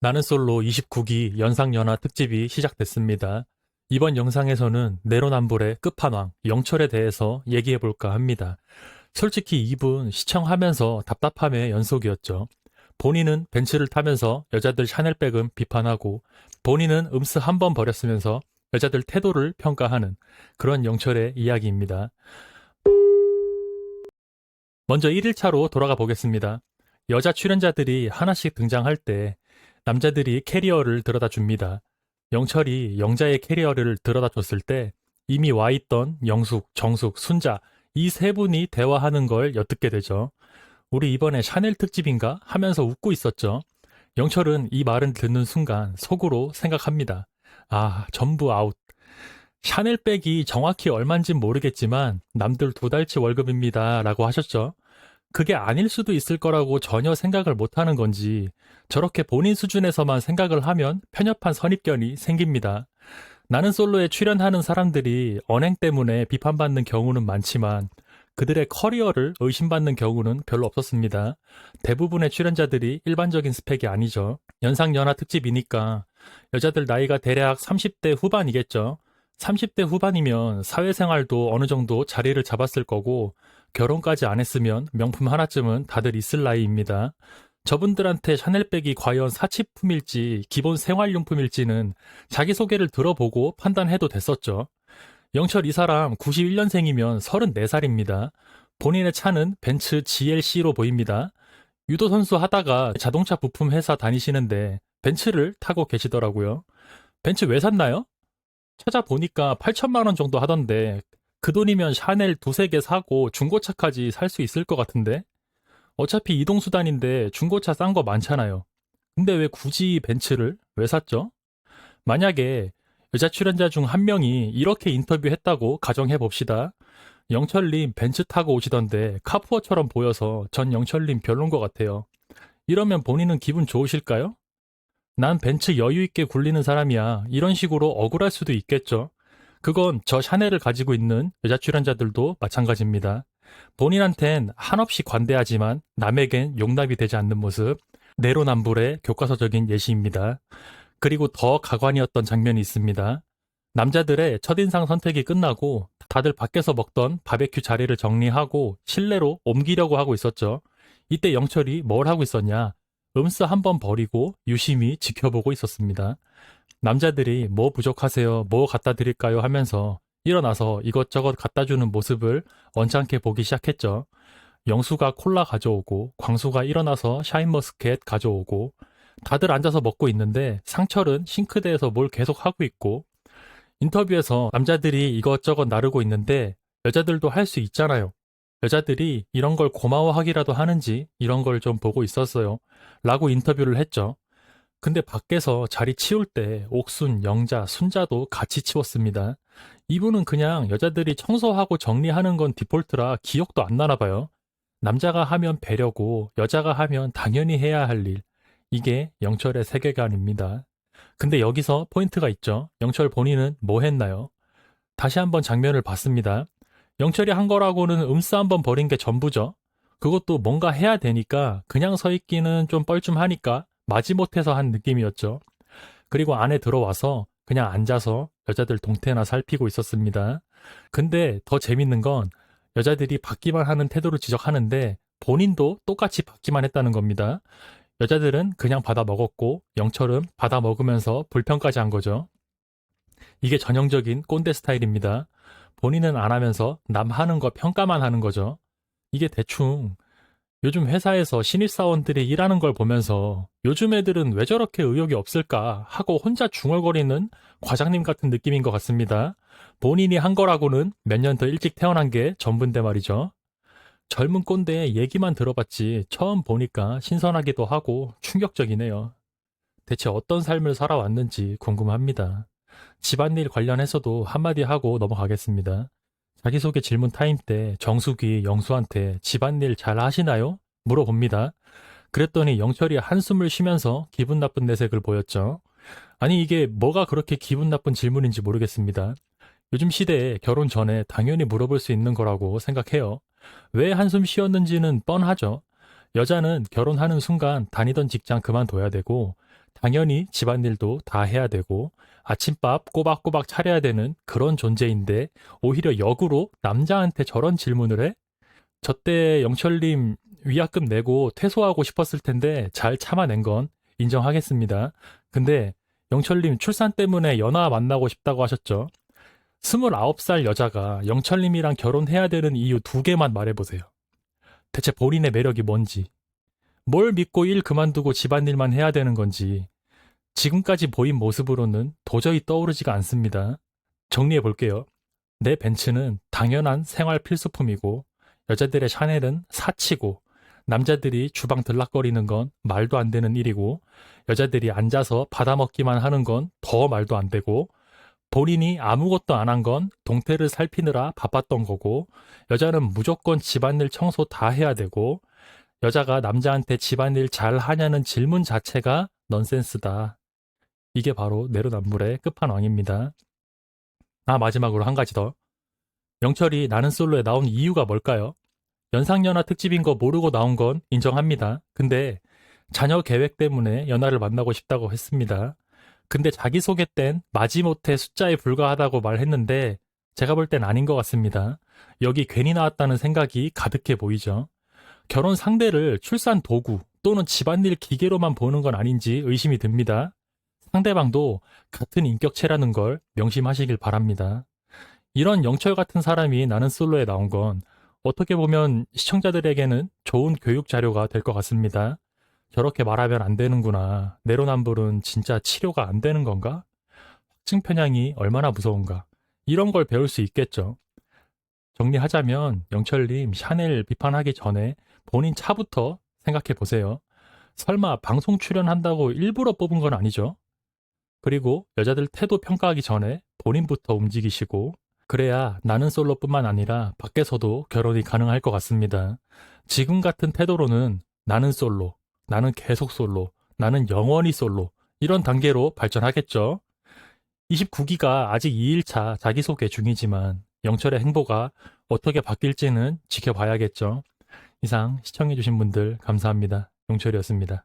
나는 솔로 29기 연상연하 특집이 시작됐습니다. 이번 영상에서는 내로남불의 끝판왕 영철에 대해서 얘기해볼까 합니다. 솔직히 이분 시청하면서 답답함의 연속이었죠. 본인은 벤츠를 타면서 여자들 샤넬백은 비판하고 본인은 음스 한 번 버렸으면서 여자들 태도를 평가하는 그런 영철의 이야기입니다. 먼저 1일차로 돌아가 보겠습니다. 여자 출연자들이 하나씩 등장할 때 남자들이 캐리어를 들여다 줍니다. 영철이 영자의 캐리어를 들여다 줬을 때 이미 와 있던 영숙, 정숙, 순자 이 세 분이 대화하는 걸 엿듣게 되죠. 우리 이번에 샤넬 특집인가 하면서 웃고 있었죠. 영철은 이 말을 듣는 순간 속으로 생각합니다. 아, 전부 아웃. 샤넬백이 정확히 얼만진 모르겠지만 남들 2달치 월급입니다 라고 하셨죠. 그게 아닐 수도 있을 거라고 전혀 생각을 못하는 건지 저렇게 본인 수준에서만 생각을 하면 편협한 선입견이 생깁니다. 나는 솔로에 출연하는 사람들이 언행 때문에 비판받는 경우는 많지만 그들의 커리어를 의심받는 경우는 별로 없었습니다. 대부분의 출연자들이 일반적인 스펙이 아니죠. 연상연하 특집이니까 여자들 나이가 대략 30대 후반이겠죠. 30대 후반이면 사회생활도 어느 정도 자리를 잡았을 거고 결혼까지 안 했으면 명품 하나쯤은 다들 있을 나이입니다. 저분들한테 샤넬백이 과연 사치품일지 기본 생활용품일지는 자기소개를 들어보고 판단해도 됐었죠. 영철 이 사람 91년생이면 34살입니다. 본인의 차는 벤츠 GLC로 보입니다. 유도 선수 하다가 자동차 부품 회사 다니시는데 벤츠를 타고 계시더라고요. 벤츠 왜 샀나요? 찾아보니까 8천만 원 정도 하던데 그 돈이면 샤넬 2~3개 사고 중고차까지 살 수 있을 것 같은데? 어차피 이동수단인데 중고차 싼 거 많잖아요. 근데 왜 굳이 벤츠를 왜 샀죠? 만약에 여자 출연자 중 한 명이 이렇게 인터뷰했다고 가정해 봅시다. 영철님 벤츠 타고 오시던데 카푸어처럼 보여서 전 영철님 별론 것 같아요. 이러면 본인은 기분 좋으실까요? 난 벤츠 여유 있게 굴리는 사람이야. 이런 식으로 억울할 수도 있겠죠. 그건 저 샤넬을 가지고 있는 여자 출연자들도 마찬가지입니다. 본인한텐 한없이 관대하지만 남에겐 용납이 되지 않는 모습, 내로남불의 교과서적인 예시입니다. 그리고 더 가관이었던 장면이 있습니다. 남자들의 첫인상 선택이 끝나고 다들 밖에서 먹던 바베큐 자리를 정리하고 실내로 옮기려고 하고 있었죠. 이때 영철이 뭘 하고 있었냐? 음스 한 번 버리고 유심히 지켜보고 있었습니다. 남자들이 뭐 부족하세요? 뭐 갖다 드릴까요? 하면서 일어나서 이것저것 갖다 주는 모습을 언짢게 보기 시작했죠. 영수가 콜라 가져오고 광수가 일어나서 샤인머스켓 가져오고 다들 앉아서 먹고 있는데 상철은 싱크대에서 뭘 계속 하고 있고 인터뷰에서 남자들이 이것저것 나르고 있는데 여자들도 할 수 있잖아요. 여자들이 이런 걸 고마워하기라도 하는지 이런 걸 좀 보고 있었어요. 라고 인터뷰를 했죠. 근데 밖에서 자리 치울 때 옥순, 영자, 순자도 같이 치웠습니다. 이분은 그냥 여자들이 청소하고 정리하는 건 디폴트라 기억도 안 나나 봐요. 남자가 하면 배려고 여자가 하면 당연히 해야 할 일. 이게 영철의 세계관입니다. 근데 여기서 포인트가 있죠. 영철 본인은 뭐 했나요? 다시 한번 장면을 봤습니다. 영철이 한 거라고는 음스 한번 버린 게 전부죠. 그것도 뭔가 해야 되니까 그냥 서 있기는 좀 뻘쭘하니까 마지못해서 한 느낌이었죠. 그리고 안에 들어와서 그냥 앉아서 여자들 동태나 살피고 있었습니다. 근데 더 재밌는 건 여자들이 받기만 하는 태도를 지적하는데 본인도 똑같이 받기만 했다는 겁니다. 여자들은 그냥 받아 먹었고 영철은 받아 먹으면서 불평까지 한 거죠. 이게 전형적인 꼰대 스타일입니다. 본인은 안 하면서 남 하는 거 평가만 하는 거죠. 이게 대충 요즘 회사에서 신입사원들이 일하는 걸 보면서 요즘 애들은 왜 저렇게 의욕이 없을까 하고 혼자 중얼거리는 과장님 같은 느낌인 것 같습니다. 본인이 한 거라고는 몇 년 더 일찍 태어난 게 전부인데 말이죠. 젊은 꼰대의 얘기만 들어봤지 처음 보니까 신선하기도 하고 충격적이네요. 대체 어떤 삶을 살아왔는지 궁금합니다. 집안일 관련해서도 한마디 하고 넘어가겠습니다. 자기소개 질문 타임 때 정숙이 영수한테 집안일 잘 하시나요? 물어봅니다. 그랬더니 영철이 한숨을 쉬면서 기분 나쁜 내색을 보였죠. 아니 이게 뭐가 그렇게 기분 나쁜 질문인지 모르겠습니다. 요즘 시대에 결혼 전에 당연히 물어볼 수 있는 거라고 생각해요. 왜 한숨 쉬었는지는 뻔하죠. 여자는 결혼하는 순간 다니던 직장 그만둬야 되고 당연히 집안일도 다 해야 되고 아침밥 꼬박꼬박 차려야 되는 그런 존재인데 오히려 역으로 남자한테 저런 질문을 해? 저 때 영철님 위약금 내고 퇴소하고 싶었을 텐데 잘 참아낸 건 인정하겠습니다. 근데 영철님 출산 때문에 연하 만나고 싶다고 하셨죠? 29살 여자가 영철님이랑 결혼해야 되는 이유 2개만 말해보세요. 대체 본인의 매력이 뭔지, 뭘 믿고 일 그만두고 집안일만 해야 되는 건지, 지금까지 보인 모습으로는 도저히 떠오르지가 않습니다. 정리해 볼게요. 내 벤츠는 당연한 생활 필수품이고, 여자들의 샤넬은 사치고, 남자들이 주방 들락거리는 건 말도 안 되는 일이고, 여자들이 앉아서 받아먹기만 하는 건 더 말도 안 되고, 본인이 아무것도 안 한 건 동태를 살피느라 바빴던 거고, 여자는 무조건 집안일 청소 다 해야 되고, 여자가 남자한테 집안일 잘 하냐는 질문 자체가 넌센스다. 이게 바로 내로남불의 끝판왕입니다. 마지막으로 한 가지 더. 영철이 나는 솔로에 나온 이유가 뭘까요? 연상연하 특집인 거 모르고 나온 건 인정합니다. 근데 자녀 계획 때문에 연하를 만나고 싶다고 했습니다. 근데 자기소개 땐 마지못해 숫자에 불과하다고 말했는데 제가 볼 땐 아닌 것 같습니다. 여기 괜히 나왔다는 생각이 가득해 보이죠. 결혼 상대를 출산 도구 또는 집안일 기계로만 보는 건 아닌지 의심이 듭니다. 상대방도 같은 인격체라는 걸 명심하시길 바랍니다. 이런 영철 같은 사람이 나는 솔로에 나온 건 어떻게 보면 시청자들에게는 좋은 교육 자료가 될 것 같습니다. 저렇게 말하면 안 되는구나. 내로남불은 진짜 치료가 안 되는 건가? 확증 편향이 얼마나 무서운가? 이런 걸 배울 수 있겠죠. 정리하자면 영철님 샤넬 비판하기 전에 본인 차부터 생각해 보세요. 설마 방송 출연한다고 일부러 뽑은 건 아니죠? 그리고 여자들 태도 평가하기 전에 본인부터 움직이시고 그래야 나는 솔로뿐만 아니라 밖에서도 결혼이 가능할 것 같습니다. 지금 같은 태도로는 나는 솔로, 나는 계속 솔로, 나는 영원히 솔로 이런 단계로 발전하겠죠. 29기가 아직 2일차 자기소개 중이지만 영철의 행보가 어떻게 바뀔지는 지켜봐야겠죠. 이상 시청해주신 분들 감사합니다. 영철이었습니다.